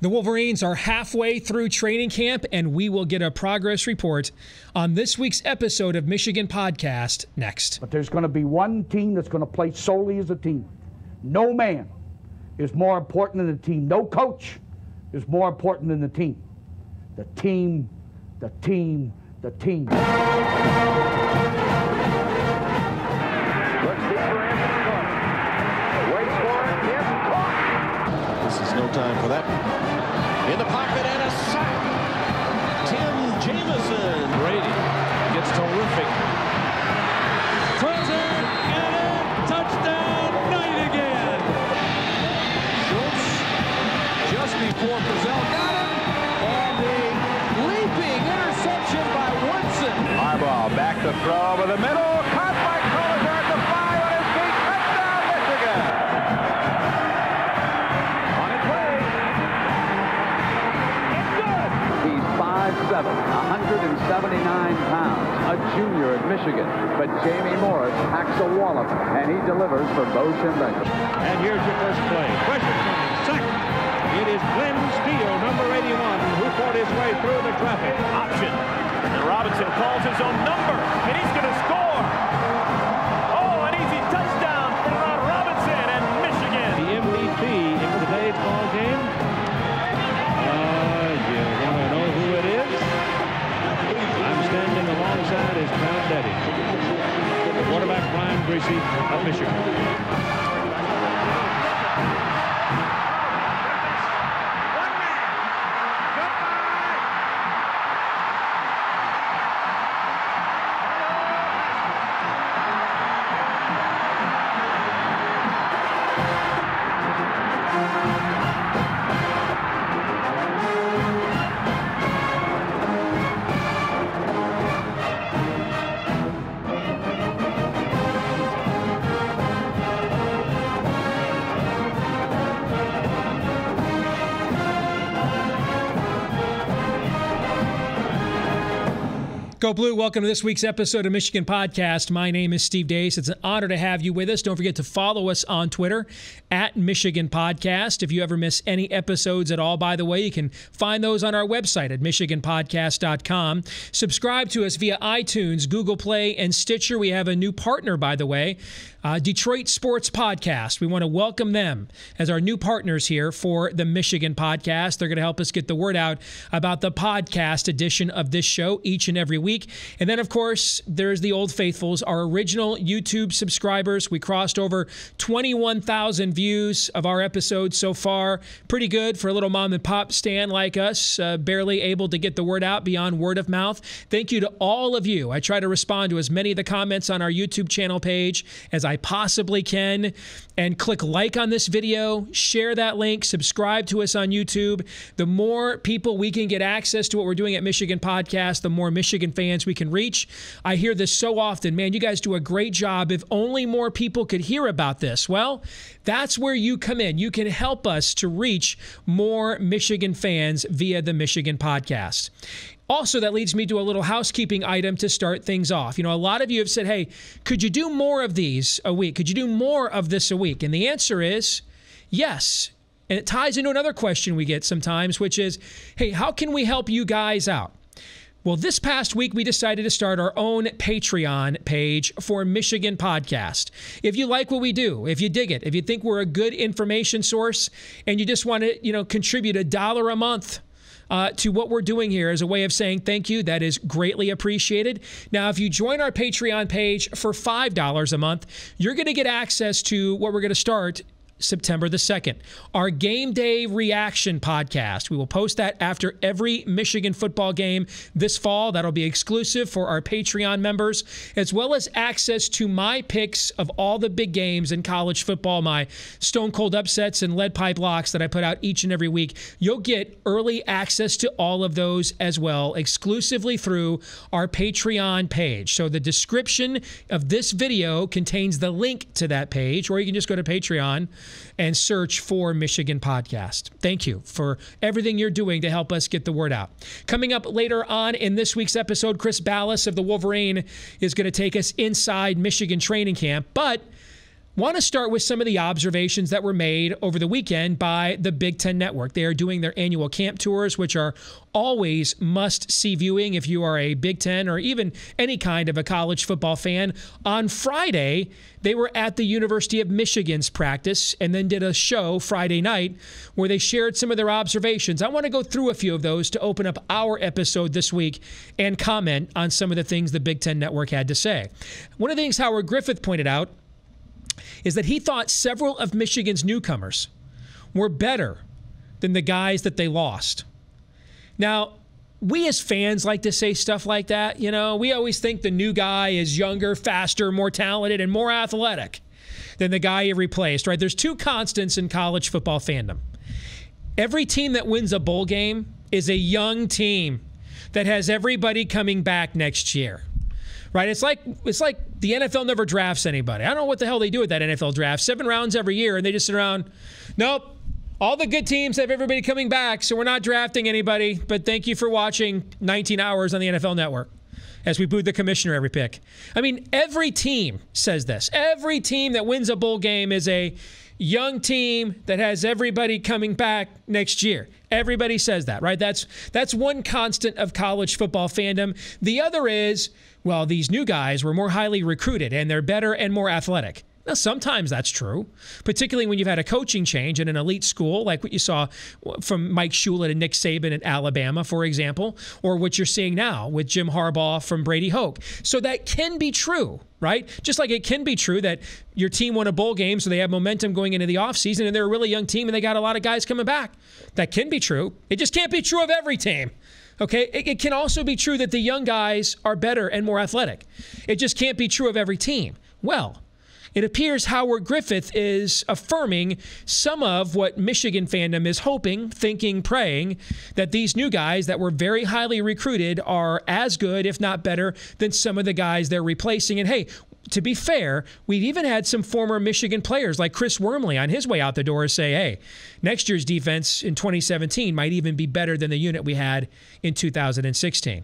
The Wolverines are halfway through training camp, and we will get a progress report on this week's episode of Michigan Podcast next. But there's going to be one team that's going to play solely as a team. No man is more important than the team. No coach is more important than the team. The team, the team, the team. Looks deeper in the corner. Waits for it. It's caught. This is no time for that. In the pocket and a sack. Tim Jamison. Brady gets terrific. Throws it and in. Touchdown, Knight again. Schultz just before Brazil got him. And the leaping interception by Woodson. Harbaugh back to throw over the middle. Caught by Kubler at the 5 on his feet. Touchdown, Michigan. On its way. It's good. He's 5'7", 179 pounds, a junior at Michigan. But Jamie Morris packs a wallop, and he delivers for Bo Schembechler. And here's your first play. Pressure coming. Second. It is Glenn Steele, number 81, who fought his way through the traffic. Option. And Robinson calls his own number, and he's going to score. Oh, an easy touchdown for Robinson and Michigan. The MVP in today's ball game. You want to know who it is? I'm standing alongside his granddaddy, the quarterback Brian Greasy of Michigan. Go Blue, welcome to this week's episode of Michigan Podcast. My name is Steve Deace. It's an honor to have you with us. Don't forget to follow us on Twitter at Michigan Podcast. If you ever miss any episodes at all, by the way, you can find those on our website at michiganpodcast.com. Subscribe to us via iTunes, Google Play, and Stitcher. We have a new partner, by the way, Detroit Sports Podcast. We want to welcome them as our new partners here for the Michigan Podcast. They're going to help us get the word out about the podcast edition of this show each and every week. And then, of course, there's the old faithfuls, our original YouTube subscribers. We crossed over 21,000 views of our episodes so far. Pretty good for a little mom and pop stand like us, barely able to get the word out beyond word of mouth. Thank you to all of you. I try to respond to as many of the comments on our YouTube channel page as I possibly can. And click like on this video, share that link, subscribe to us on YouTube. The more people we can get access to what we're doing at Michigan Podcast, the more Michigan fans we can reach. I hear this so often, man, you guys do a great job. If only more people could hear about this. Well, that's where you come in. You can help us to reach more Michigan fans via the Michigan Podcast. Also, that leads me to a little housekeeping item to start things off. You know, a lot of you have said, hey, could you do more of these a week? Could you do more of this a week? And the answer is yes. And it ties into another question we get sometimes, which is, hey, how can we help you guys out? Well, this past week, we decided to start our own Patreon page for Michigan Podcast. If you like what we do, if you dig it, if you think we're a good information source, and you just want to, contribute $1 a month to what we're doing here as a way of saying thank you, that is greatly appreciated. Now, if you join our Patreon page for $5 a month, you're going to get access to what we're going to start September the 2nd, our Game Day Reaction Podcast. We will post that after every Michigan football game this fall. That'll be exclusive for our Patreon members, as well as access to my picks of all the big games in college football, my Stone Cold Upsets and Lead Pipe Locks that I put out each and every week. You'll get early access to all of those as well, exclusively through our Patreon page. So the description of this video contains the link to that page, or you can just go to Patreon and search for Michigan Podcast. Thank you for everything you're doing to help us get the word out. Coming up later on in this week's episode, Chris Balas of the Wolverine is going to take us inside Michigan training camp. But Want to start with some of the observations that were made over the weekend by the Big Ten Network. They are doing their annual camp tours, which are always must-see viewing if you are a Big Ten or even any kind of a college football fan. On Friday, they were at the University of Michigan's practice and then did a show Friday night where they shared some of their observations. I want to go through a few of those to open up our episode this week and comment on some of the things the Big Ten Network had to say. One of the things Howard Griffith pointed out is that he thought several of Michigan's newcomers were better than the guys that they lost. Now, we as fans like to say stuff like that. You know, we always think the new guy is younger, faster, more talented, and more athletic than the guy you replaced, right? There's two constants in college football fandom. Every team that wins a bowl game is a young team that has everybody coming back next year. Right? It's like the NFL never drafts anybody. I don't know what the hell they do with that NFL draft. 7 rounds every year, and they just sit around. Nope. All the good teams have everybody coming back, so we're not drafting anybody. But thank you for watching 19 hours on the NFL Network as we booed the commissioner every pick. I mean, every team says this. Every team that wins a bowl game is a young team that has everybody coming back next year. Everybody says that, right? That's one constant of college football fandom. The other is, well, these new guys were more highly recruited and they're better and more athletic. Now, sometimes that's true, particularly when you've had a coaching change in an elite school, like what you saw from Mike Shula and Nick Saban at Alabama, for example, or what you're seeing now with Jim Harbaugh from Brady Hoke. So that can be true, right? Just like it can be true that your team won a bowl game, so they have momentum going into the offseason, and they're a really young team, and they got a lot of guys coming back. That can be true. It just can't be true of every team. Okay, it can also be true that the young guys are better and more athletic. It just can't be true of every team. Well, it appears Howard Griffith is affirming some of what Michigan fandom is hoping, thinking, praying, that these new guys that were very highly recruited are as good, if not better, than some of the guys they're replacing. And hey, to be fair, we've even had some former Michigan players like Chris Wormley on his way out the door say, hey, next year's defense in 2017 might even be better than the unit we had in 2016.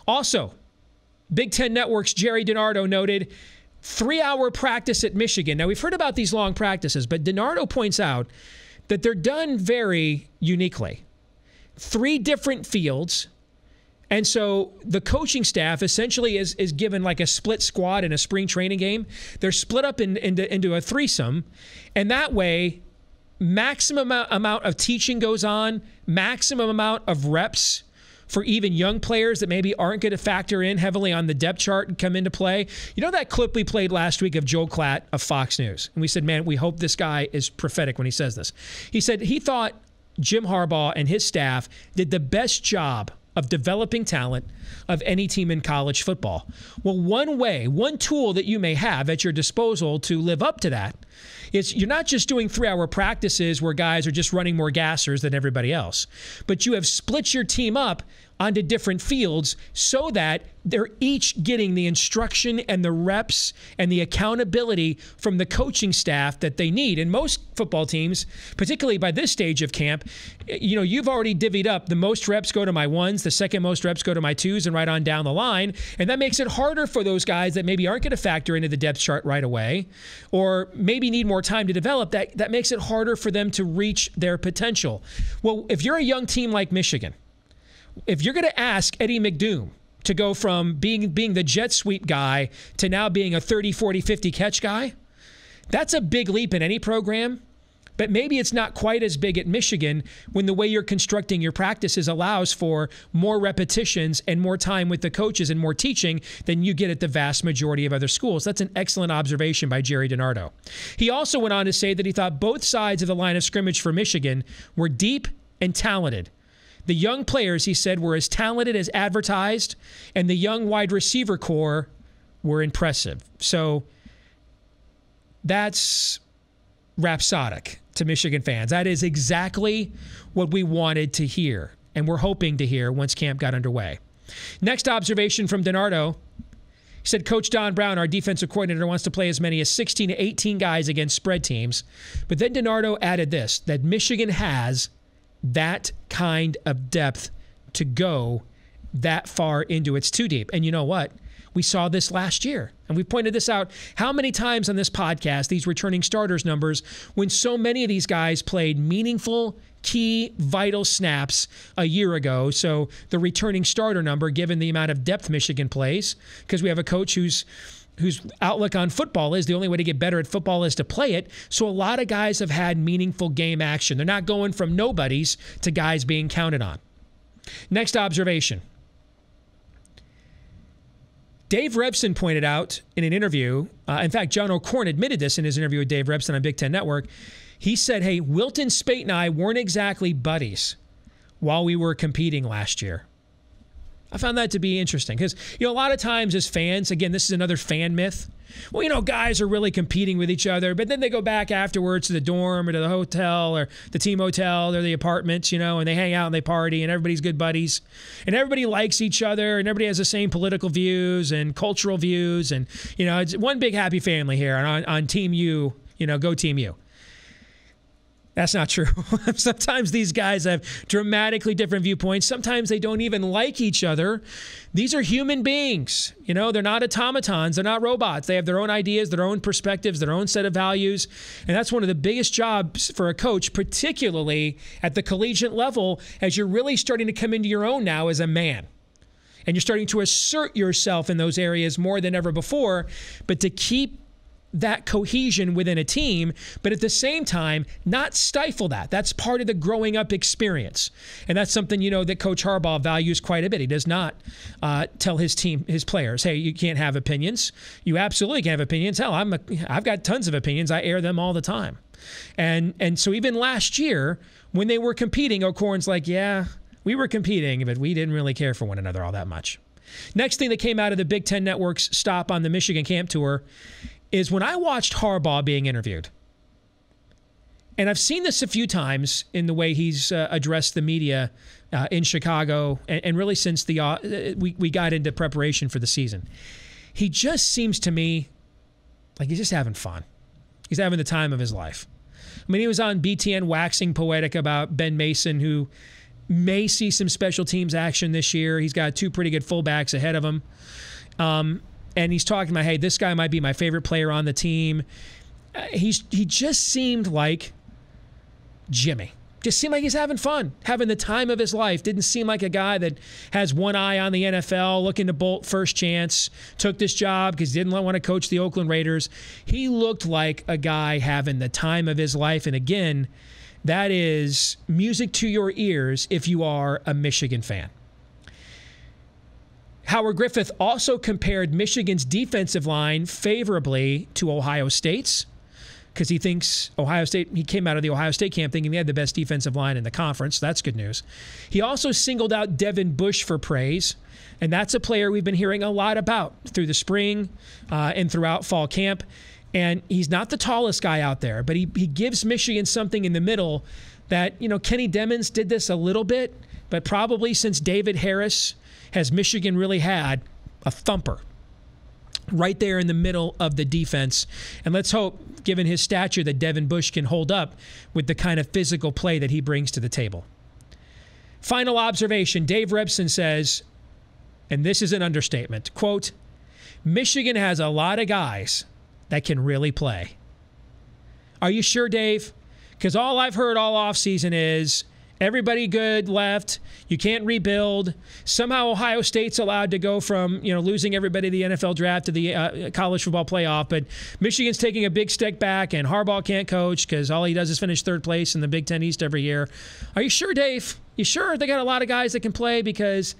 Also, Big Ten Network's Jerry DiNardo noted 3-hour practice at Michigan. Now, we've heard about these long practices, but DiNardo points out that they're done very uniquely. 3 different fields. And so the coaching staff essentially is given like a split squad in a spring training game. They're split up into a threesome. And that way, maximum amount of teaching goes on, maximum amount of reps for even young players that maybe aren't going to factor in heavily on the depth chart and come into play. You know that clip we played last week of Joe Klatt of Fox News? And we said, man, we hope this guy is prophetic when he says this. He said he thought Jim Harbaugh and his staff did the best job of developing talent of any team in college football. Well, one tool that you may have at your disposal to live up to that is you're not just doing 3-hour practices where guys are just running more gassers than everybody else, but you have split your team up onto different fields so that they're each getting the instruction and the reps and the accountability from the coaching staff that they need. And most football teams, particularly by this stage of camp, you know, you've already divvied up the most reps go to my 1s, the second most reps go to my 2s, and right on down the line. And that makes it harder for those guys that maybe aren't going to factor into the depth chart right away or maybe need more time to develop. That makes it harder for them to reach their potential. Well, if you're a young team like Michigan, if you're going to ask Eddie McDoom to go from being the jet sweep guy to now being a 30, 40, 50 catch guy, that's a big leap in any program. But maybe it's not quite as big at Michigan when the way you're constructing your practices allows for more repetitions and more time with the coaches and more teaching than you get at the vast majority of other schools. That's an excellent observation by Jerry DiNardo. He also went on to say that he thought both sides of the line of scrimmage for Michigan were deep and talented. The young players, he said, were as talented as advertised, and the young wide receiver core were impressive. So that's rhapsodic to Michigan fans. That is exactly what we wanted to hear, and we're hoping to hear once camp got underway. Next observation from DiNardo. He said, Coach Don Brown, our defensive coordinator, wants to play as many as 16 to 18 guys against spread teams. But then DiNardo added this, that Michigan has that kind of depth to go that far into its 2 deep. And you know what? We saw this last year. And we've pointed this out how many times on this podcast, these returning starters numbers, when so many of these guys played meaningful, key, vital snaps a year ago. So the returning starter number, given the amount of depth Michigan plays, because we have a coach whose outlook on football is the only way to get better at football is to play it. So a lot of guys have had meaningful game action. They're not going from nobodies to guys being counted on. Next observation. Dave Rebson pointed out in an interview, in fact, John O'Korn admitted this in his interview with Dave Rebson on Big Ten Network. He said, hey, Wilton Spate and I weren't exactly buddies while we were competing last year. I found that to be interesting because, a lot of times as fans, again, this is another fan myth. Well, guys are really competing with each other, but then they go back afterwards to the dorm or to the hotel or the team hotel or the apartments, and they hang out and they party and everybody's good buddies and everybody likes each other and everybody has the same political views and cultural views. And, it's one big happy family here on Team U, go Team U. That's not true. Sometimes these guys have dramatically different viewpoints. Sometimes they don't even like each other. These are human beings. They're not automatons. They're not robots. They have their own ideas, their own perspectives, their own set of values. And that's one of the biggest jobs for a coach, particularly at the collegiate level, as you're really starting to come into your own now as a man. And you're starting to assert yourself in those areas more than ever before. But to keep that cohesion within a team, but at the same time, not stifle that. That's part of the growing up experience. And that's something, that Coach Harbaugh values quite a bit. He does not tell his team, his players, hey, you can't have opinions. You absolutely can have opinions. Hell, I've got tons of opinions. I air them all the time. And so even last year, when they were competing, O'Korn's like, yeah, we were competing, but we didn't really care for one another all that much. Next thing that came out of the Big Ten Network's stop on the Michigan camp tour is when I watched Harbaugh being interviewed, and I've seen this a few times in the way he's addressed the media in Chicago, and really since we got into preparation for the season. He just seems to me like he's just having fun. He's having the time of his life. I mean, he was on BTN waxing poetic about Ben Mason, who may see some special teams action this year. He's got two pretty good fullbacks ahead of him. And he's talking about, hey, this guy might be my favorite player on the team. He just seemed like Jimmy. Just seemed like he's having fun, having the time of his life. Didn't seem like a guy that has one eye on the NFL, looking to bolt first chance, took this job because he didn't want to coach the Oakland Raiders. He looked like a guy having the time of his life. And again, that is music to your ears if you are a Michigan fan. Howard Griffith also compared Michigan's defensive line favorably to Ohio State's because he thinks Ohio State, he came out of the Ohio State camp thinking they had the best defensive line in the conference. That's good news. He also singled out Devon Bush for praise, and that's a player we've been hearing a lot about through the spring and throughout fall camp. And he's not the tallest guy out there, but he gives Michigan something in the middle that, Kenny Demmons did this a little bit, but probably since David Harris has Michigan really had a thumper right there in the middle of the defense. And let's hope, given his stature, that Devon Bush can hold up with the kind of physical play that he brings to the table. Final observation, Dave Rebson says, and this is an understatement, quote, Michigan has a lot of guys that can really play. Are you sure, Dave? Because all I've heard all offseason is everybody good left. You can't rebuild. Somehow Ohio State's allowed to go from losing everybody to the NFL draft to the college football playoff, but Michigan's taking a big step back, and Harbaugh can't coach because all he does is finish third place in the Big Ten East every year. Are you sure, Dave? You sure they got a lot of guys that can play? Because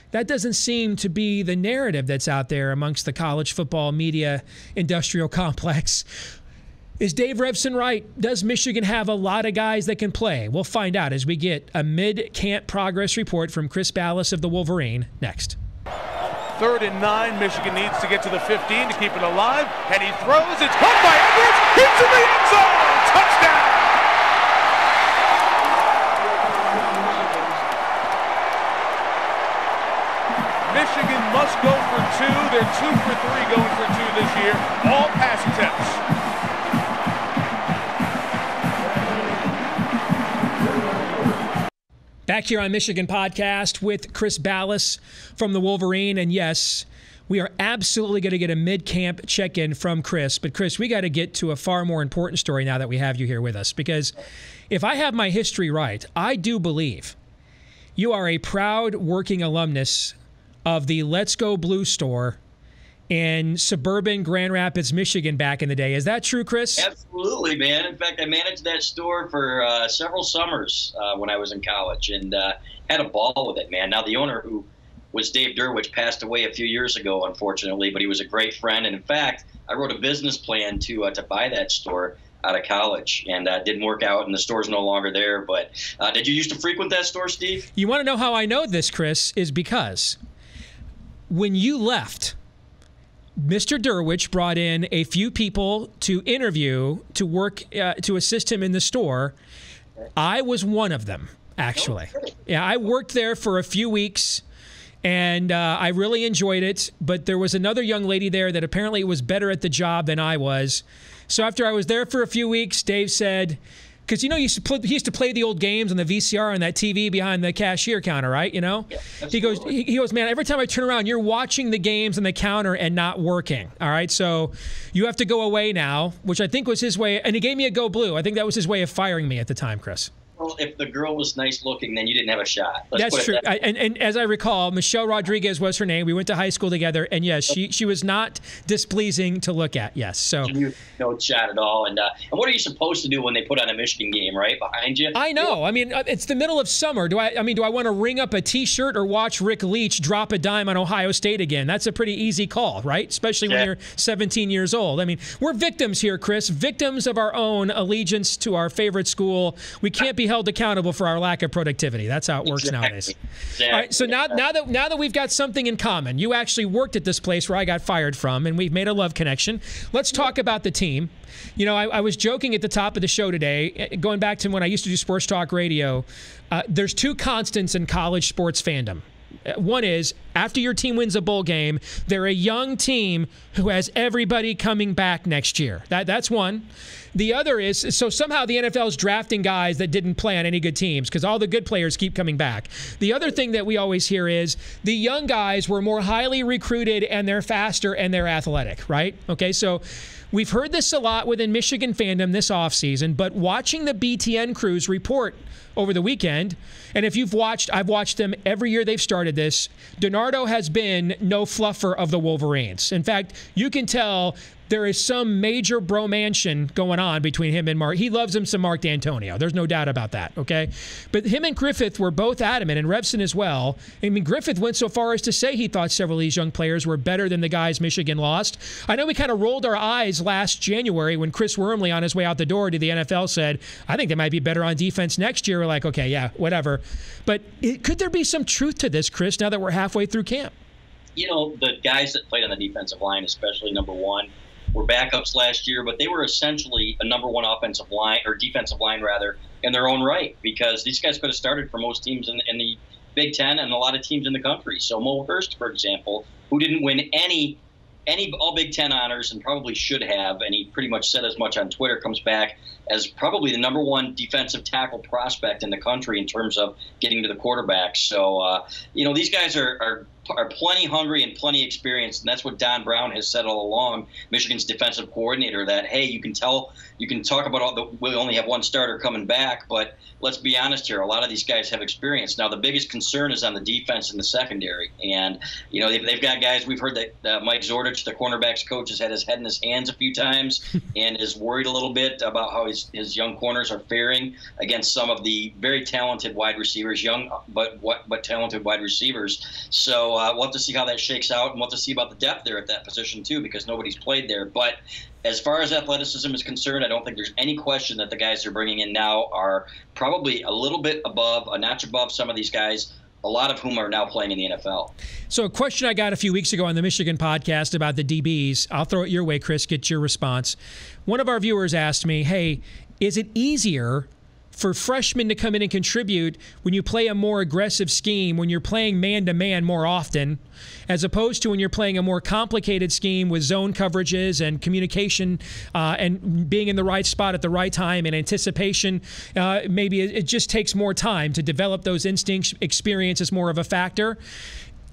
that doesn't seem to be the narrative that's out there amongst the college football media industrial complex. Is Dave Rebson right? Does Michigan have a lot of guys that can play? We'll find out as we get a mid-camp progress report from Chris Balas of the Wolverine next. 3rd and 9. Michigan needs to get to the 15 to keep it alive. And he throws. It's caught by Edwards. Into the end zone. Touchdown. Michigan must go for 2. They're 2 for 3 going for 2 this year. All pass attempts. Back here on Michigan Podcast with Chris Balas from the Wolverine. And yes, We are absolutely going to get a mid-camp check-in from Chris. But, Chris, we got to get to a far more important story now that we have you here with us. Because if I have my history right, I do believe you are a proud working alumnus of the Let's Go Blue store in suburban Grand Rapids, Michigan back in the day. Is that true, Chris? Absolutely, man. In fact, I managed that store for several summers when I was in college and had a ball with it, man. Now, the owner, who was Dave Durwich, passed away a few years ago, unfortunately, but he was a great friend. And in fact, I wrote a business plan to buy that store out of college, and didn't work out, and the store's no longer there. But did you used to frequent that store, Steve? You want to know how I know this, Chris, is because when you left, Mr. Durwich brought in a few people to interview, to work, to assist him in the store. I was one of them, actually. Yeah, I worked there for a few weeks, and I really enjoyed it. But there was another young lady there that apparently was better at the job than I was. So after I was there for a few weeks, Dave said, because, you know, he used to play the old games on the VCR on that TV behind the cashier counter, right? You know? Yeah, he goes, man, every time I turn around, you're watching the games on the counter and not working. All right, so you have to go away now, which I think was his way. And he gave me a Go Blue. I think that was his way of firing me at the time, Chris. Well, if the girl was nice looking, then you didn't have a shot. That's true. And as I recall, Michelle Rodriguez was her name. We went to high school together, and yes, she was not displeasing to look at. Yes, so no shot at all. And what are you supposed to do when they put on a Michigan game, right behind you? I know. I mean, it's the middle of summer. Do I want to ring up a T-shirt or watch Rick Leach drop a dime on Ohio State again? That's a pretty easy call, right? Especially when you're 17 years old. I mean, we're victims here, Chris. Victims of our own allegiance to our favorite school. We can't be held accountable for our lack of productivity. That's how it works nowadays. Exactly. All right, so now that we've got something in common, you actually worked at this place where I got fired from, and we've made a love connection. Let's talk about the team. You know, I was joking at the top of the show today, going back to when I used to do sports talk radio. There's two constants in college sports fandom. One is, after your team wins a bowl game, they're a young team who has everybody coming back next year. That's one. The other is, so somehow the NFL is drafting guys that didn't play on any good teams because all the good players keep coming back. The other thing that we always hear is the young guys were more highly recruited and they're faster and they're athletic, right? Okay, so we've heard this a lot within Michigan fandom this offseason, but watching the BTN crews report over the weekend, and if you've watched, I've watched them every year they've started this, DiNardo has been no fluffer of the Wolverines. In fact, you can tell there is some major bromantion going on between him and Mark. He loves him some Mark D'Antonio. There's no doubt about that, okay? But him and Griffith were both adamant, and Revson as well. I mean, Griffith went so far as to say he thought several of these young players were better than the guys Michigan lost. I know we kind of rolled our eyes last January when Chris Wormley, on his way out the door to the NFL, said, I think they might be better on defense next year. We're like, okay, yeah, whatever. But could there be some truth to this, Chris, now that we're halfway through camp? You know, the guys that played on the defensive line, especially number one, were backups last year, but they were essentially a number one offensive line, or defensive line rather, in their own right, because these guys could have started for most teams in the Big Ten and a lot of teams in the country. So Mo Hurst, for example, who didn't win any all Big Ten honors and probably should have, and he pretty much said as much on Twitter, comes back as probably the number one defensive tackle prospect in the country in terms of getting to the quarterback. So, you know, these guys are plenty hungry and plenty experienced, and that's what Don Brown has said all along, Michigan's defensive coordinator, that, hey, you can talk about we only have one starter coming back, but let's be honest here, a lot of these guys have experience. Now, the biggest concern is on the defense and the secondary, and, you know, they've got guys, we've heard that Mike Zordich, the cornerbacks coach, has had his head in his hands a few times and is worried a little bit about how his young corners are faring against some of the very talented wide receivers, young but talented wide receivers. So we'll have to see how that shakes out, and we'll have to see about the depth there at that position too, because nobody's played there. But as far as athleticism is concerned, I don't think there's any question that the guys they're bringing in now are probably a little bit above, a notch above some of these guys, a lot of whom are now playing in the NFL. So a question I got a few weeks ago on the Michigan podcast about the DBs, I'll throw it your way, Chris, get your response. One of our viewers asked me, hey, is it easier for freshmen to come in and contribute when you play a more aggressive scheme, when you're playing man-to-man more often, as opposed to when you're playing a more complicated scheme with zone coverages and communication and being in the right spot at the right time and anticipation? Maybe it just takes more time to develop those instincts. Experience is more of a factor.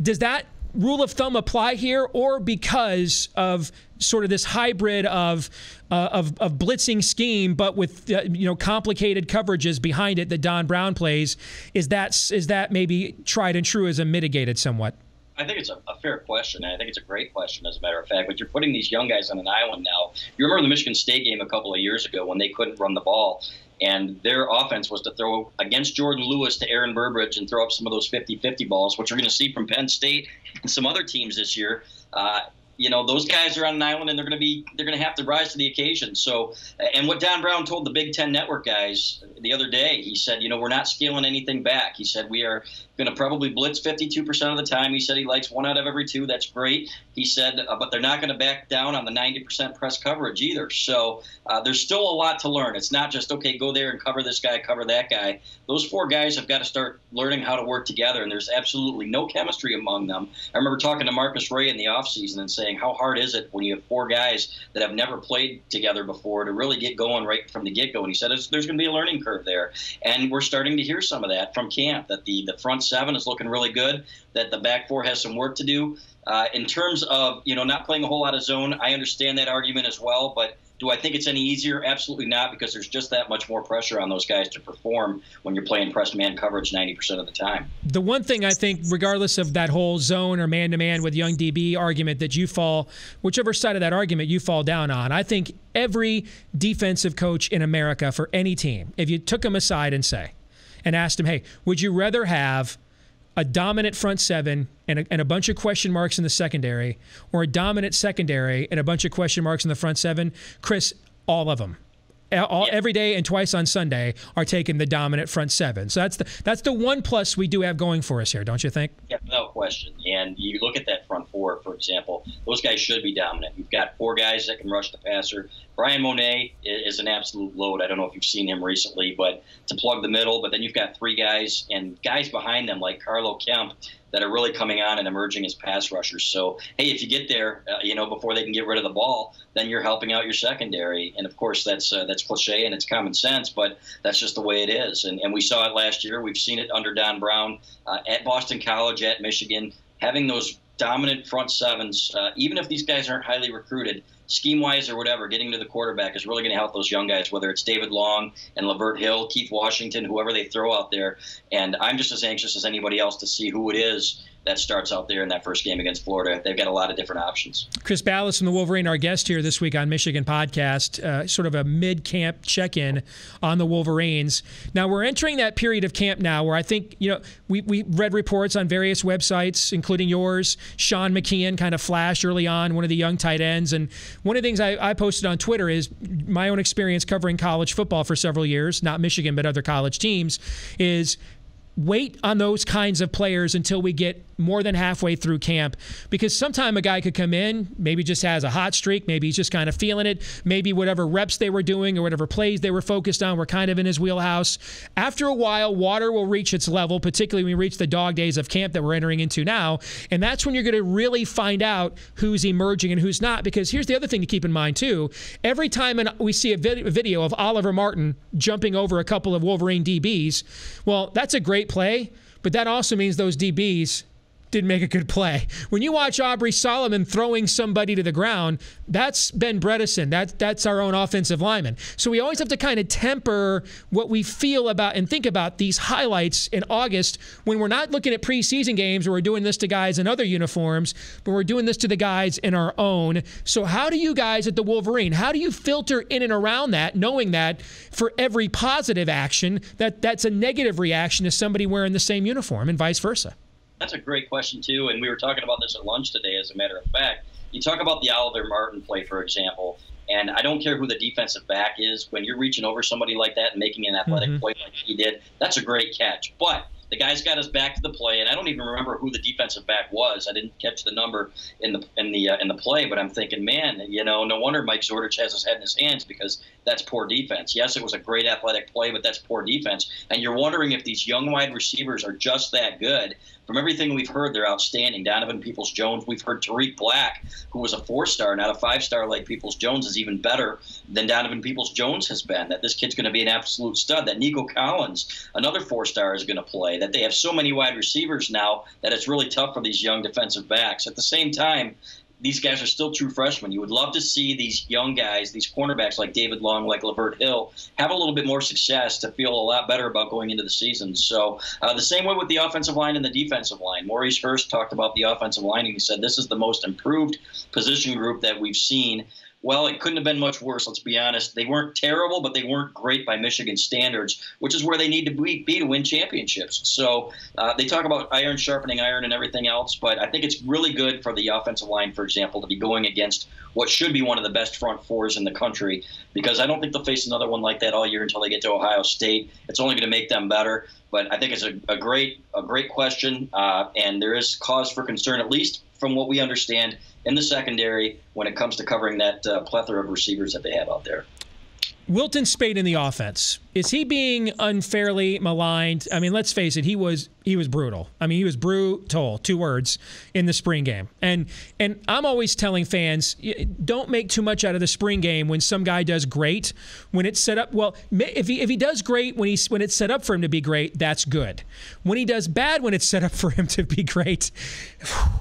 Does that rule of thumb apply here, or because of sort of this hybrid of blitzing scheme, but with complicated coverages behind it that Don Brown plays, is that maybe tried and true as a mitigated somewhat? I think it's a fair question, and I think it's a great question, as a matter of fact. But you're putting these young guys on an island now. You remember the Michigan State game a couple of years ago when they couldn't run the ball, and their offense was to throw against Jordan Lewis to Aaron Burbridge and throw up some of those 50-50 balls, which we're going to see from Penn State and some other teams this year. Those guys are on an island, and they're going to have to rise to the occasion. So, and what Don Brown told the Big Ten Network guys the other day, he said, we're not scaling anything back. He said we are going to probably blitz 52% of the time. He said he likes 1 out of every 2. That's great. He said, but they're not going to back down on the 90% press coverage either. So there's still a lot to learn. It's not just, okay, go there and cover this guy, cover that guy. Those 4 guys have got to start learning how to work together, and there's absolutely no chemistry among them. I remember talking to Marcus Ray in the offseason and saying, how hard is it when you have 4 guys that have never played together before to really get going right from the get-go? And he said there's going to be a learning curve there. And we're starting to hear some of that from camp, that the front 7 is looking really good, that the back 4 has some work to do. In terms of, not playing a whole lot of zone, I understand that argument as well, but do I think it's any easier? Absolutely not, because there's just that much more pressure on those guys to perform when you're playing press man coverage 90% of the time. The one thing I think, regardless of that whole zone or man-to-man with young DB argument, that you fall, whichever side of that argument you fall down on, I think every defensive coach in America for any team, if you took them aside and asked them, hey, would you rather have a dominant front 7 and a bunch of question marks in the secondary, or a dominant secondary and a bunch of question marks in the front 7? Chris, all of them. Every day and twice on Sunday are taking the dominant front 7. So that's the one plus we do have going for us here, don't you think? Yeah, without question. And you look at that front 4, for example, those guys should be dominant. You've got 4 guys that can rush the passer. Brian Monet is an absolute load. I don't know if you've seen him recently, but to plug the middle. But then you've got 3 guys and guys behind them like Carlo Kemp that are really coming on and emerging as pass rushers. So, hey, if you get there, before they can get rid of the ball, then you're helping out your secondary. And, of course, that's cliche and it's common sense, but that's just the way it is. And we saw it last year. We've seen it under Don Brown at Boston College, at Michigan, having those dominant front 7s, even if these guys aren't highly recruited, scheme-wise or whatever, getting to the quarterback is really going to help those young guys, whether it's David Long and Lavert Hill, Keith Washington, whoever they throw out there. And I'm just as anxious as anybody else to see who it is that starts out there in that first game against Florida. They've got a lot of different options. Chris Balas from the Wolverine, our guest here this week on Michigan Podcast, sort of a mid-camp check-in on the Wolverines. Now, we're entering that period of camp now where I think, we read reports on various websites, including yours. Sean McKeon kind of flashed early on, one of the young tight ends. And one of the things I posted on Twitter is my own experience covering college football for several years, not Michigan, but other college teams, is wait on those kinds of players until we get more than halfway through camp, because sometime a guy could come in, maybe just has a hot streak, maybe he's just kind of feeling it, maybe whatever reps they were doing or whatever plays they were focused on were kind of in his wheelhouse. After a while, water will reach its level, particularly when we reach the dog days of camp that we're entering into now, and that's when you're going to really find out who's emerging and who's not, because here's the other thing to keep in mind too. Every time we see a video of Oliver Martin jumping over a couple of Wolverine DBs, well, that's a great play, but that also means those DBs didn't make a good play. When you watch Aubrey Solomon throwing somebody to the ground, that's Ben Bredesen. That's our own offensive lineman. So we always have to kind of temper what we feel about and think about these highlights in August when we're not looking at preseason games where we're doing this to guys in other uniforms, but we're doing this to the guys in our own. So how do you guys at the Wolverine, how do you filter in and around that, knowing that for every positive action, that's a negative reaction to somebody wearing the same uniform and vice versa? That's a great question, too, and we were talking about this at lunch today, as a matter of fact. You talk about the Oliver Martin play, for example, and I don't care who the defensive back is. When you're reaching over somebody like that and making an athletic play like he did, that's a great catch. But the guy's got his back to the play, and I don't even remember who the defensive back was. I didn't catch the number in the play, but I'm thinking, man, no wonder Mike Zordich has his head in his hands, because that's poor defense. Yes, it was a great athletic play, but that's poor defense. And you're wondering if these young wide receivers are just that good. From everything we've heard, they're outstanding. Donovan Peoples-Jones, we've heard Tariq Black, who was a 4-star, not a 5-star like Peoples-Jones, is even better than Donovan Peoples-Jones has been, that this kid's going to be an absolute stud, that Nico Collins, another 4-star, is going to play, that they have so many wide receivers now that it's really tough for these young defensive backs. At the same time, these guys are still true freshmen. You would love to see these young guys, these cornerbacks like David Long, like Lavert Hill, have a little bit more success to feel a lot better about going into the season. So the same way with the offensive line and the defensive line. Maurice Hurst talked about the offensive line, and he said this is the most improved position group that we've seen. Well, it couldn't have been much worse, let's be honest. They weren't terrible, but they weren't great by Michigan standards, which is where they need to be to win championships. So they talk about iron sharpening iron and everything else, but I think it's really good for the offensive line, for example, to be going against what should be one of the best front fours in the country, because I don't think they'll face another one like that all year until they get to Ohio State. It's only going to make them better. But I think it's a great question, and there is cause for concern, at least from what we understand in the secondary when it comes to covering that plethora of receivers that they have out there. Wilton Speight in the offense. Is he being unfairly maligned? I mean, let's face it, he was brutal. I mean, he was brutal, 2 words, in the spring game. And I'm always telling fans, don't make too much out of the spring game when some guy does great. When it's set up, well, if he does great when it's set up for him to be great, that's good. When he does bad when it's set up for him to be great,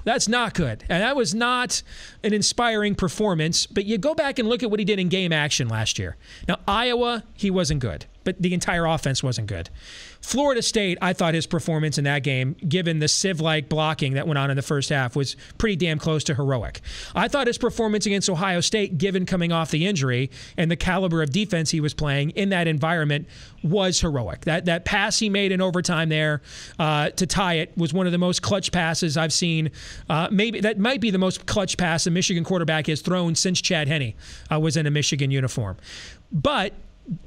that's not good. And that was not an inspiring performance. But you go back and look at what he did in game action last year. Now, Iowa, he wasn't good, but the entire offense wasn't good. Florida State, I thought his performance in that game, given the sieve-like blocking that went on in the first half, was pretty damn close to heroic. I thought his performance against Ohio State, given coming off the injury and the caliber of defense he was playing in that environment, was heroic. That pass he made in overtime there to tie it was one of the most clutch passes I've seen. Maybe that might be the most clutch pass a Michigan quarterback has thrown since Chad Henne was in a Michigan uniform. But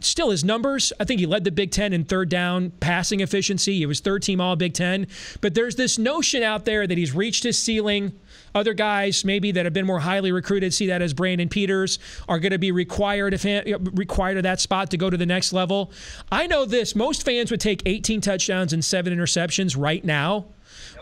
still, his numbers, I think he led the Big Ten in third down passing efficiency. He was third team all Big Ten. But there's this notion out there that he's reached his ceiling. Other guys maybe that have been more highly recruited see that as Brandon Peters are going to be required of that spot to go to the next level. I know this. Most fans would take 18 touchdowns and 7 interceptions right now.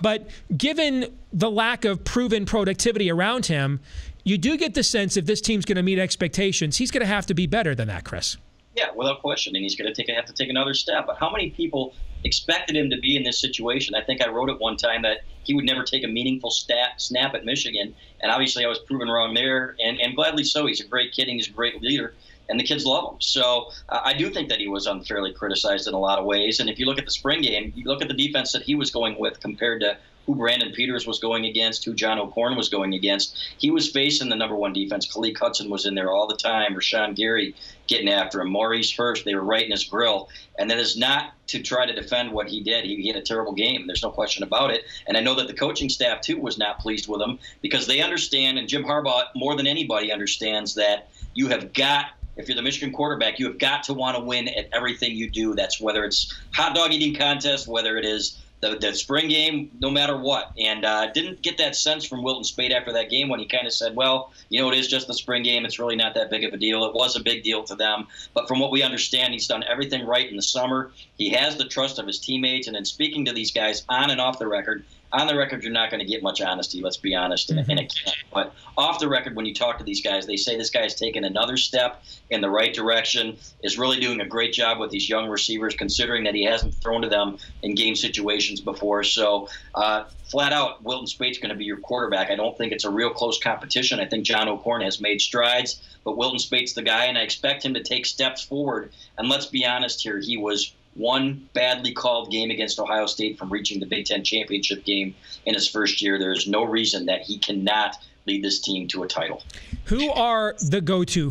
But given the lack of proven productivity around him, you do get the sense if this team's going to meet expectations, he's going to have to be better than that, Chris. Yeah, without question, and he's going to have to take another step. But how many people expected him to be in this situation? I think I wrote it one time that he would never take a meaningful snap at Michigan, and obviously I was proven wrong there, and gladly so. He's a great kid, and he's a great leader, and the kids love him. So I do think that he was unfairly criticized in a lot of ways. And if you look at the spring game, you look at the defense that he was going with compared to who Brandon Peters was going against, who John O'Korn was going against. He was facing the #1 defense. Khalid Hudson was in there all the time. Rashawn Gary getting after him. Maurice Hurst, they were right in his grill. And that is not to try to defend what he did. He had a terrible game. There's no question about it. And I know that the coaching staff, too, was not pleased with him because they understand, and Jim Harbaugh more than anybody understands, that you have got, if you're the Michigan quarterback, you have got to want to win at everything you do. That's whether it's hot dog eating contest, whether it is the spring game, no matter what. And didn't get that sense from Wilton Speight after that game when he kind of said, well, you know, it is just the spring game. It's really not that big of a deal. It was a big deal to them. But from what we understand, he's done everything right in the summer. He has the trust of his teammates. And in speaking to these guys on and off the record, on the record, you're not going to get much honesty, let's be honest, in a camp. But off the record, when you talk to these guys, they say this guy's taken another step in the right direction, is really doing a great job with these young receivers, considering that he hasn't thrown to them in game situations before. So flat out, Wilton Speight's going to be your quarterback. I don't think it's a real close competition. I think John O'Korn has made strides, but Wilton Speight's the guy, and I expect him to take steps forward. And let's be honest here, he was one badly called game against Ohio State from reaching the Big Ten championship game in his first year. There's no reason that he cannot lead this team to a title. Who are the go-to?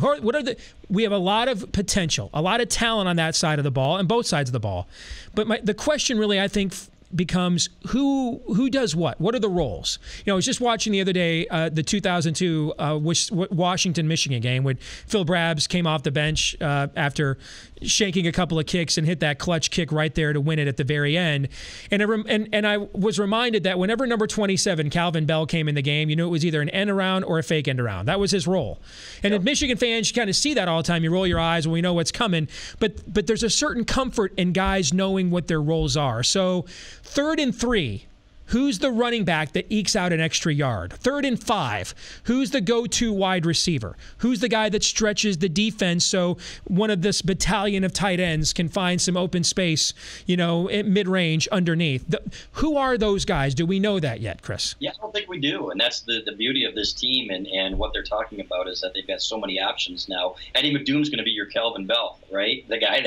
We have a lot of potential, a lot of talent on that side of the ball and both sides of the ball. But the question really, I think, becomes who does what? What are the roles? You know, I was just watching the other day the 2002 Washington-Michigan game when Phil Brabbs came off the bench after shanking a couple of kicks and hit that clutch kick right there to win it at the very end. And I was reminded that whenever number 27, Calvin Bell, came in the game, you knew it was either an end around or a fake end around. That was his role. And if Michigan fans, you kind of see that all the time. You roll your eyes when we know what's coming. But there's a certain comfort in guys knowing what their roles are. So 3rd and 3. Who's the running back that ekes out an extra yard? 3rd and 5. Who's the go-to wide receiver? Who's the guy that stretches the defense so one of this battalion of tight ends can find some open space, at mid-range underneath? Who are those guys? Do we know that yet, Chris? Yeah, I don't think we do. And that's the beauty of this team and what they're talking about is that they've got so many options now. Eddie McDoom's going to be your Calvin Bell, right? The guy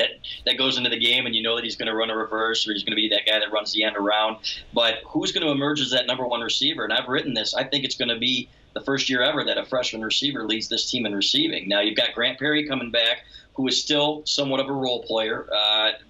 that goes into the game and you know that he's going to run a reverse or he's going to be that guy that runs the end around. But who's going to emerge as that number 1 receiver? And I've written this. I think it's going to be the first year ever that a freshman receiver leads this team in receiving. Now, you've got Grant Perry coming back, who is still somewhat of a role player,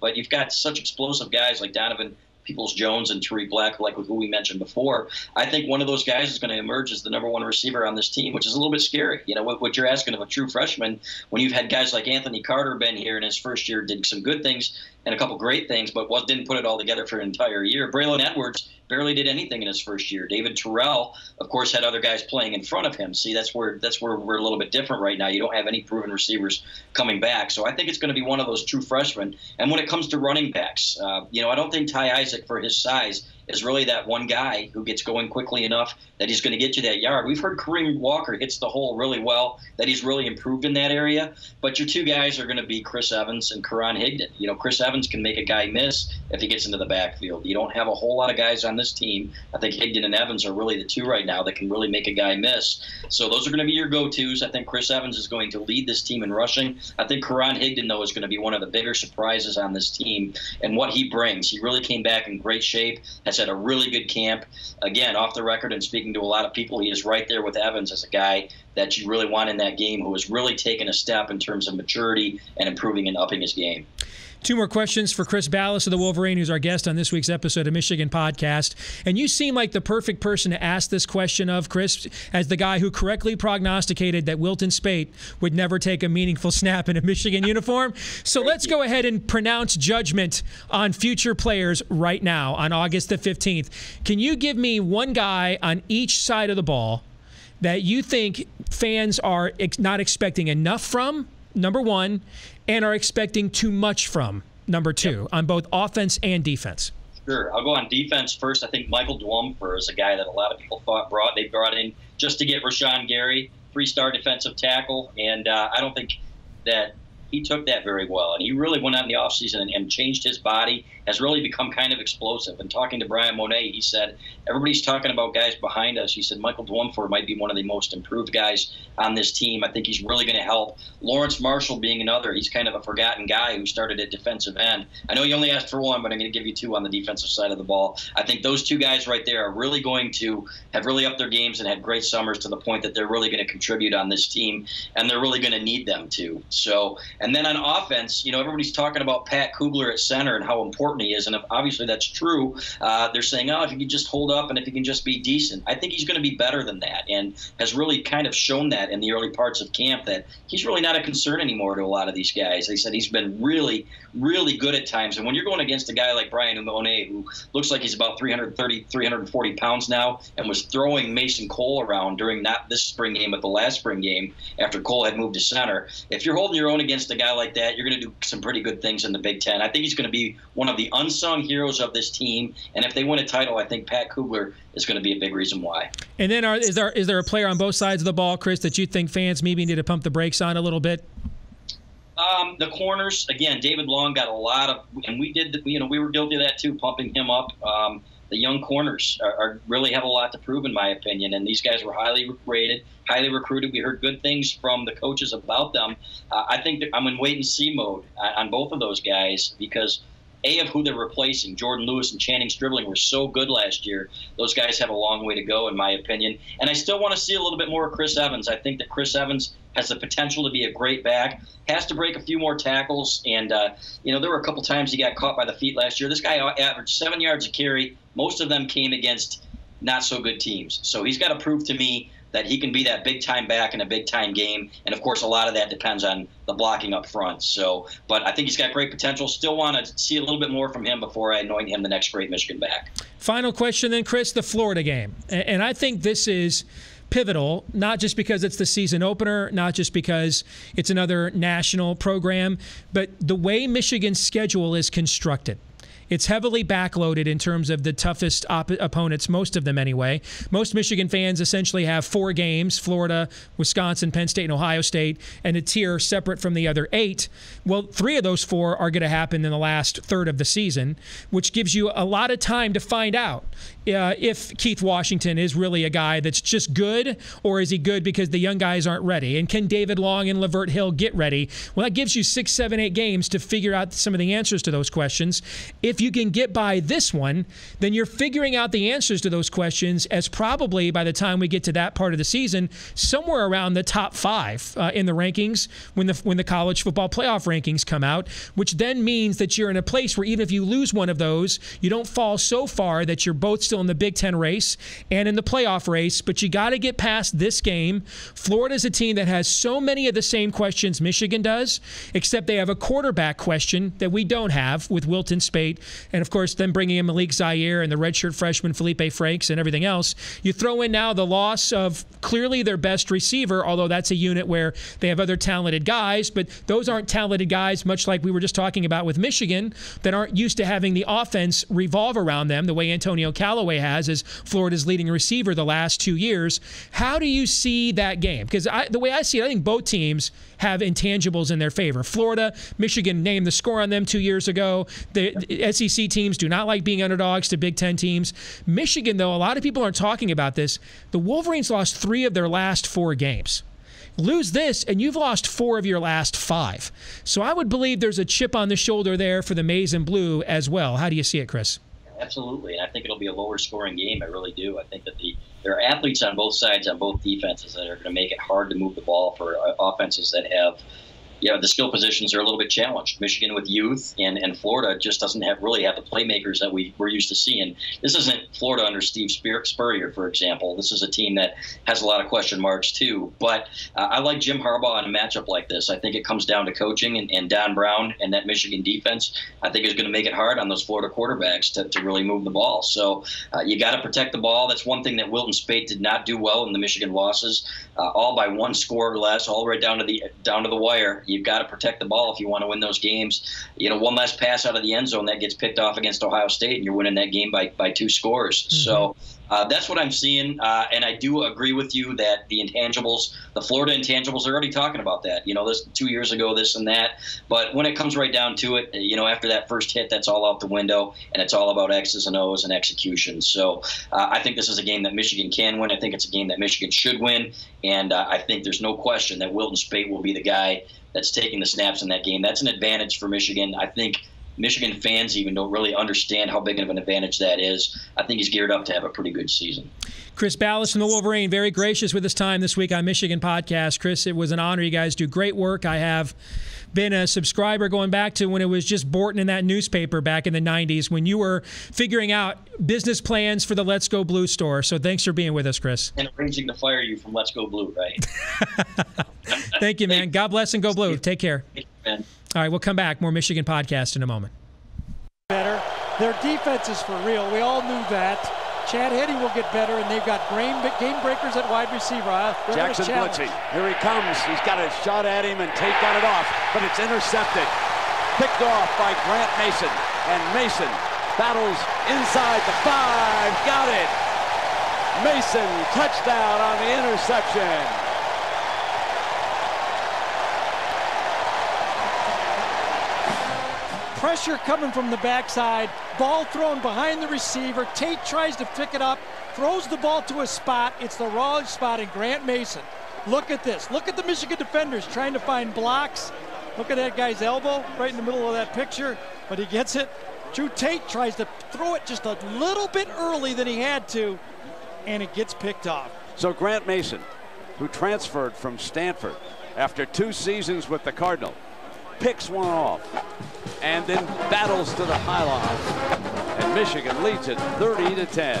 but you've got such explosive guys like Donovan Peoples-Jones and Tariq Black, like who we mentioned before. I think one of those guys is going to emerge as the number 1 receiver on this team, which is a little bit scary. What you're asking of a true freshman when you've had guys like Anthony Carter been here in his first year, did some good things and a couple great things, but didn't put it all together for an entire year. Braylon Edwards barely did anything in his first year. David Terrell, of course, had other guys playing in front of him. See, that's where we're a little bit different right now. You don't have any proven receivers coming back. So I think it's going to be one of those true freshmen. And when it comes to running backs, I don't think Ty Isaac, for his size, is really that one guy who gets going quickly enough that he's going to get you that yard. We've heard Kareem Walker hits the hole really well, that he's really improved in that area. But your two guys are going to be Chris Evans and Karan Higdon. Chris Evans can make a guy miss if he gets into the backfield. You don't have a whole lot of guys on this team. I think Higdon and Evans are really the two right now that can really make a guy miss. So those are going to be your go-tos. I think Chris Evans is going to lead this team in rushing. I think Karan Higdon, though, is going to be one of the bigger surprises on this team and what he brings. He really came back in great shape, has had a really good camp. Again, off the record and speaking to a lot of people, he is right there with Evans as a guy that you really want in that game who has really taken a step in terms of maturity and improving and upping his game. 2 more questions for Chris Balas of the Wolverine, who's our guest on this week's episode of Michigan Podcast. And you seem like the perfect person to ask this question of, Chris, as the guy who correctly prognosticated that Wilton Spate would never take a meaningful snap in a Michigan uniform. So let's go ahead and pronounce judgment on future players right now on August the 15th. Can you give me one guy on each side of the ball that you think fans are not expecting enough from, number 1, and are expecting too much from, number 2, on both offense and defense? Sure. I'll go on defense first. I think Michael Dwumfer is a guy that a lot of people they brought in just to get Rashawn Gary, 3-star defensive tackle, and I don't think that he took that very well. And he really went out in the offseason and changed his body, has really become kind of explosive. And talking to Brian Monet, he said, everybody's talking about guys behind us. He said Michael Dwumfer might be one of the most improved guys on this team. I think he's really going to help. Lawrence Marshall being another. He's kind of a forgotten guy who started at defensive end. I know you only asked for 1, but I'm going to give you 2 on the defensive side of the ball. I think those 2 guys right there are really going to have really upped their games and had great summers to the point that they're really going to contribute on this team, and they're really going to need them to. So, and then on offense, everybody's talking about Pat Kubler at center and how important he is, and obviously that's true. They're saying, if he can just hold up and if he can just be decent. I think he's going to be better than that and has really kind of shown that in the early parts of camp that he's really not a concern anymore to a lot of these guys. They said he's been really, really good at times. And when you're going against a guy like Brian Monet, who looks like he's about 330, 340 pounds now and was throwing Mason Cole around during not this spring game but the last spring game after Cole had moved to center, if you're holding your own against a guy like that, you're going to do some pretty good things in the Big Ten. I think he's going to be one of the unsung heroes of this team, and if they win a title, I think Pat Kubler is going to be a big reason why. And then is there a player on both sides of the ball, Chris, that you think fans maybe need to pump the brakes on a little bit? The corners, again, David Long got a lot of, and we were guilty of that too, pumping him up. The young corners really have a lot to prove, in my opinion, and these guys were highly rated, highly recruited. We heard good things from the coaches about them. I think that I'm in wait-and-see mode on both of those guys because of who they're replacing. Jordan Lewis and Channing Stribling were so good last year. Those guys have a long way to go, in my opinion. And I still want to see a little bit more of Chris Evans. I think that Chris Evans has the potential to be a great back, has to break a few more tackles. And, there were a couple times he got caught by the feet last year. This guy averaged 7 yards a carry. Most of them came against not so good teams. So he's got to prove to me that he can be that big-time back in a big-time game. And, of course, a lot of that depends on the blocking up front. So, but I think he's got great potential. Still want to see a little bit more from him before I anoint him the next great Michigan back. Final question then, Chris, the Florida game. And I think this is pivotal, not just because it's the season opener, not just because it's another national program, but the way Michigan's schedule is constructed. It's heavily backloaded in terms of the toughest opponents, most of them anyway. Most Michigan fans essentially have 4 games, Florida, Wisconsin, Penn State, and Ohio State, and a tier separate from the other 8. Well, 3 of those 4 are going to happen in the last third of the season, which gives you a lot of time to find out if Keith Washington is really a guy that's just good, or is he good because the young guys aren't ready? And can David Long and Lavert Hill get ready? Well, that gives you 6, 7, 8 games to figure out some of the answers to those questions. If you can get by this one, then you're figuring out the answers to those questions as probably by the time we get to that part of the season, somewhere around the top 5 in the rankings when the college football playoff rankings come out, which then means that you're in a place where even if you lose one of those, you don't fall so far that you're both still in the Big Ten race and in the playoff race, but you got to get past this game. Florida's a team that has so many of the same questions Michigan does, except they have a quarterback question that we don't have with Wilton Spate, and of course then bringing in Malik Zaire and the redshirt freshman Felipe Franks and everything else. You throw in now the loss of clearly their best receiver, although that's a unit where they have other talented guys, but those aren't talented guys, much like we were just talking about with Michigan, that aren't used to having the offense revolve around them the way Antonio Callaway has as Florida's leading receiver the last 2 years. How do you see that game? Because the way I see it, I think both teams have intangibles in their favor. Florida, Michigan named the score on them 2 years ago. The SEC teams do not like being underdogs to Big Ten teams. Michigan, though, a lot of people aren't talking about this. The Wolverines lost 3 of their last 4 games. Lose this, and you've lost 4 of your last 5. So I would believe there's a chip on the shoulder there for the Maize and Blue as well. How do you see it, Chris? Absolutely, and I think it'll be a lower scoring game. I really do. I think that there are athletes on both sides, on both defenses, that are going to make it hard to move the ball for offenses that have, the skill positions are a little bit challenged. Michigan with youth, and Florida just doesn't really have the playmakers that we're used to seeing. This isn't Florida under Steve Spurrier, for example. This is a team that has a lot of question marks too. But I like Jim Harbaugh in a matchup like this. I think it comes down to coaching, and Don Brown and that Michigan defense, I think, is going to make it hard on those Florida quarterbacks to really move the ball. So you got to protect the ball. That's one thing that Wilton Spate did not do well in the Michigan losses, all by 1 score or less, all right down to the wire. You've got to protect the ball if you want to win those games. One less pass out of the end zone that gets picked off against Ohio State, and you're winning that game by 2 scores. Mm-hmm. So that's what I'm seeing, and I do agree with you that the intangibles, the Florida intangibles, are already talking about that. This 2 years ago, this and that. But when it comes right down to it, after that first hit, that's all out the window, and it's all about X's and O's and execution. So I think this is a game that Michigan can win. I think it's a game that Michigan should win, and I think there's no question that Wilton Spate will be the guy that's taking the snaps in that game. That's an advantage for Michigan. I think Michigan fans even don't really understand how big of an advantage that is. I think he's geared up to have a pretty good season. Chris Balas from the Wolverine, very gracious with his time this week on Michigan Podcast. Chris, it was an honor. You guys do great work. I have been a subscriber going back to when it was just Borton in that newspaper back in the 90s when you were figuring out business plans for the Let's Go Blue store. So thanks for being with us, Chris. And arranging to fire you from Let's Go Blue, right? Thank you, man. God bless and go Blue. Take care. Thank you, man. All right, we'll come back. More Michigan Podcast in a moment. Better. Their defense is for real. We all knew that. Chad Henne will get better, and they've got game breakers at wide receiver. Jackson blitzing. Here he comes. He's got a shot at him, and Tate got it off, but it's intercepted. Picked off by Grant Mason, and Mason battles inside the 5. Got it. Mason, touchdown on the interception. Pressure coming from the backside, ball thrown behind the receiver. Tate tries to pick it up, throws the ball to a spot. It's the wrong spot, and Grant Mason. Look at this. Look at the Michigan defenders trying to find blocks. Look at that guy's elbow right in the middle of that picture, but he gets it. Drew Tate tries to throw it just a little bit early than he had to, and it gets picked off. So Grant Mason, who transferred from Stanford after 2 seasons with the Cardinal, picks one off and then battles to the pylon, and Michigan leads it 30-10.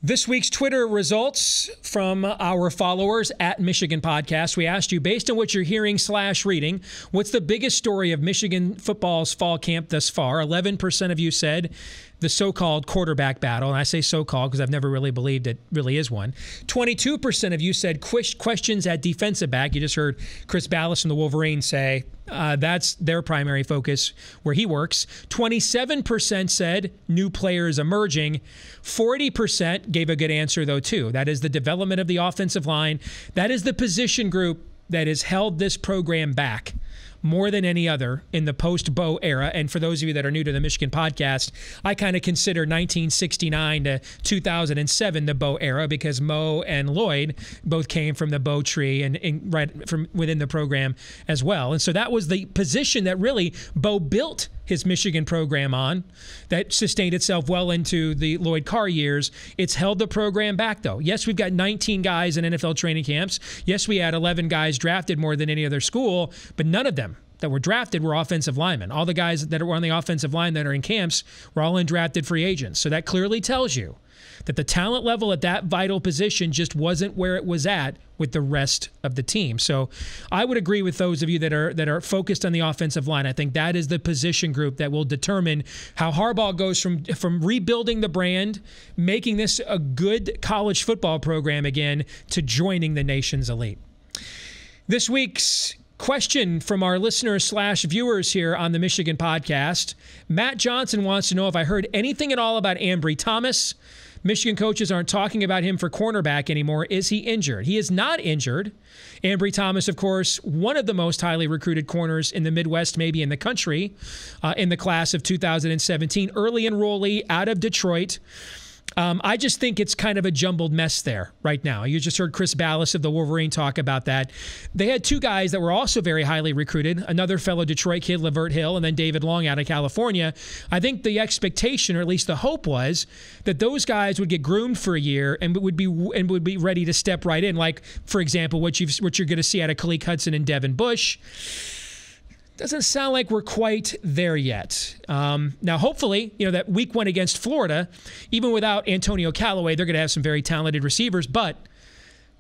This week's Twitter results from our followers at Michigan Podcast. We asked you, based on what you're hearing / reading, what's the biggest story of Michigan football's fall camp thus far? 11% of you said the so-called quarterback battle, and I say so-called because I've never really believed it really is one. 22% of you said questions at defensive back. You just heard Chris Balas from the Wolverine say that's their primary focus where he works. 27% said new players emerging. 40% gave a good answer, though, too. That is the development of the offensive line. That is the position group that has held this program back more than any other in the post-Bo era. And for those of you that are new to the Michigan Podcast, I kind of consider 1969 to 2007 the Bo era because Mo and Lloyd both came from the Bo tree and right from within the program as well. And so that was the position that really Bo built his Michigan program on, that sustained itself well into the Lloyd Carr years. It's held the program back, though. Yes, we've got 19 guys in NFL training camps. Yes, we had 11 guys drafted, more than any other school, but none of them that were drafted were offensive linemen. All the guys that were on the offensive line that are in camps were all undrafted free agents. So that clearly tells you that the talent level at that vital position just wasn't where it was at with the rest of the team. So I would agree with those of you that are focused on the offensive line. I think that is the position group that will determine how Harbaugh goes from rebuilding the brand, making this a good college football program again, to joining the nation's elite. This week's question from our listeners / viewers here on the Michigan Podcast. Matt Johnson wants to know if I heard anything at all about Ambry Thomas. Michigan coaches aren't talking about him for cornerback anymore. Is he injured? He is not injured. Ambry Thomas, of course, one of the most highly recruited corners in the Midwest, maybe in the country, in the class of 2017. Early enrollee out of Detroit. I just think it's kind of a jumbled mess there right now. You just heard Chris Balas of the Wolverine talk about that. They had two guys that were also very highly recruited, another fellow Detroit kid, Lavert Hill, and then David Long out of California. I think the expectation, or at least the hope, was that those guys would get groomed for a year and would be ready to step right in. Like, for example, what you're going to see out of Khaleke Hudson and Devon Bush. Doesn't sound like we're quite there yet. Now, hopefully, that week one against Florida, even without Antonio Callaway, they're going to have some very talented receivers. But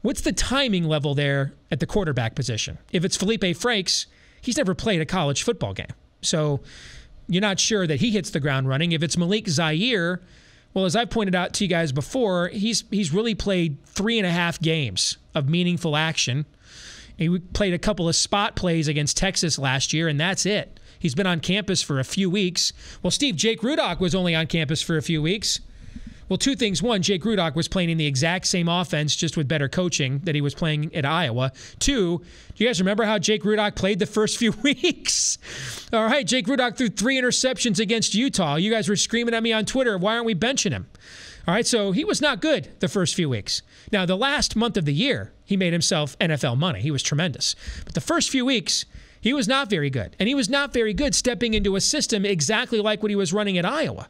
what's the timing level there at the quarterback position? If it's Felipe Frakes, he's never played a college football game. So you're not sure that he hits the ground running. If it's Malik Zaire, well, as I pointed out to you guys before, he's really played 3.5 games of meaningful action. He played a couple of spot plays against Texas last year, and that's it. He's been on campus for a few weeks. Well, Jake Rudock was only on campus for a few weeks. Well, two things. One, Jake Rudock was playing in the exact same offense, just with better coaching that he was playing at Iowa. Two, do you guys remember how Jake Rudock played the first few weeks? All right, Jake Rudock threw 3 interceptions against Utah. You guys were screaming at me on Twitter, why aren't we benching him? All right, so he was not good the first few weeks. Now, the last month of the year, he made himself NFL money. He was tremendous. But the first few weeks, he was not very good. And he was not very good stepping into a system exactly like what he was running at Iowa.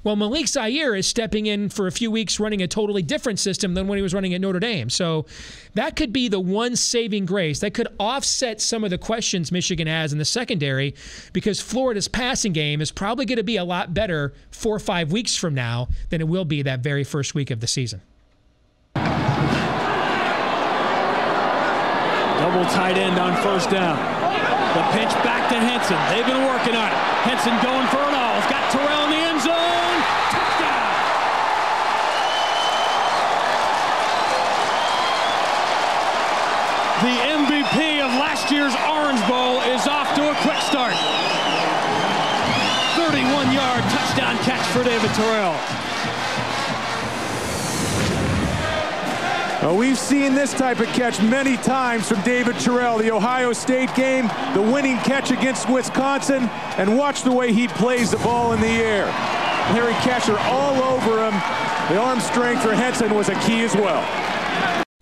Well, Malik Zaire is stepping in for a few weeks running a totally different system than when he was running at Notre Dame. So that could be the one saving grace. That could offset some of the questions Michigan has in the secondary, because Florida's passing game is probably going to be a lot better 4 or 5 weeks from now than it will be that very first week of the season. Double tight end on first down. The pitch back to Henson. They've been working on it. Henson going for it all. He's got Terrell in the end zone. Touchdown. The MVP of last year's Orange Bowl is off to a quick start. 31-yard touchdown catch for David Terrell. Well, we've seen this type of catch many times from David Terrell. The Ohio State game, the winning catch against Wisconsin, and watch the way he plays the ball in the air. Larry Kesher all over him. The arm strength for Henson was a key as well.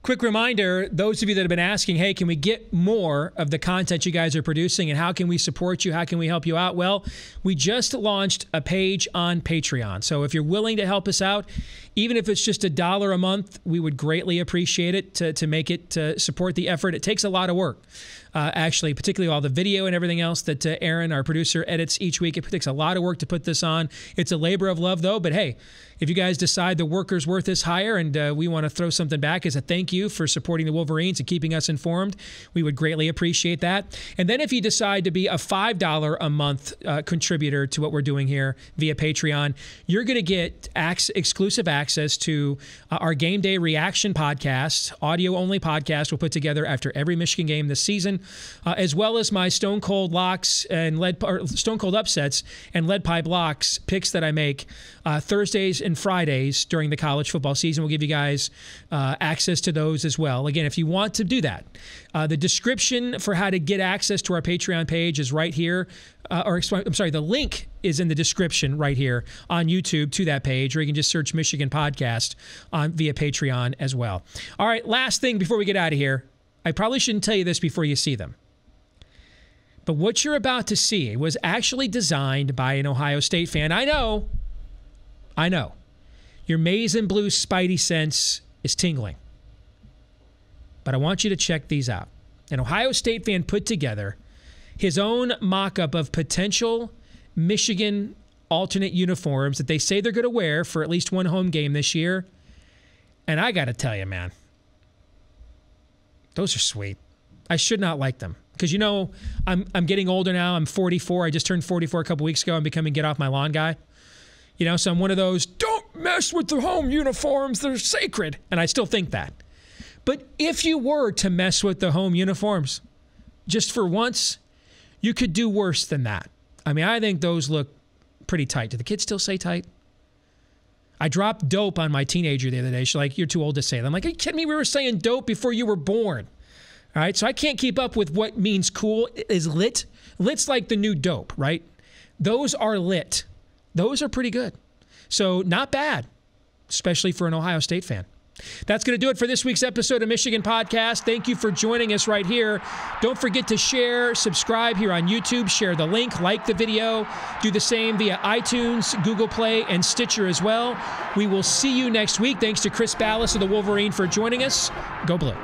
Quick reminder, those of you that have been asking, hey, can we get more of the content you guys are producing and how can we support you? How can we help you out? Well, we just launched a page on Patreon. So if you're willing to help us out, even if it's just $1 a month, we would greatly appreciate it to make it, to support the effort. It takes a lot of work, actually, particularly all the video and everything else that Aaron, our producer, edits each week. It takes a lot of work to put this on. It's a labor of love, though, but hey, If you guys decide the worker's worth is higher and we want to throw something back as a thank you for supporting the Wolverines and keeping us informed, we would greatly appreciate that. And then if you decide to be a $5 a month contributor to what we're doing here via Patreon, you're going to get exclusive access to our Game Day Reaction podcast, audio-only podcast we'll put together after every Michigan game this season, as well as my Stone Cold Locks and Stone Cold Upsets and Lead Pipe Locks picks that I make Thursdays and Fridays during the college football season. We'll give you guys access to those as well. Again, if you want to do that, the description for how to get access to our Patreon page is right here. The link is in the description right here on YouTube to that page, or you can just search Michigan Podcast via Patreon as well. All right, last thing before we get out of here. I probably shouldn't tell you this before you see them. But what you're about to see was actually designed by an Ohio State fan. I know. Your maize and blue spidey sense is tingling. But I want you to check these out. An Ohio State fan put together his own mock-up of potential Michigan alternate uniforms that they say they're going to wear for at least one home game this year. And I got to tell you, man, those are sweet. I should not like them. Because, you know, I'm getting older now. I'm 44. I just turned 44 a couple weeks ago. I'm becoming get off my lawn guy. You know, so I'm one of those, don't mess with the home uniforms. They're sacred. And I still think that. But if you were to mess with the home uniforms, just for once, you could do worse than that. I mean, I think those look pretty tight. Do the kids still say tight? I dropped dope on my teenager the other day. She's like, you're too old to say that. I'm like, are you kidding me? We were saying dope before you were born. All right, so I can't keep up with what means cool is lit. Lit's like the new dope, right? Those are lit. Those are pretty good. So not bad, especially for an Ohio State fan. That's going to do it for this week's episode of Michigan Podcast. Thank you for joining us right here. Don't forget to share, subscribe here on YouTube, share the link, like the video. Do the same via iTunes, Google Play, and Stitcher as well. We will see you next week. Thanks to Chris Balas of the Wolverine for joining us. Go Blue.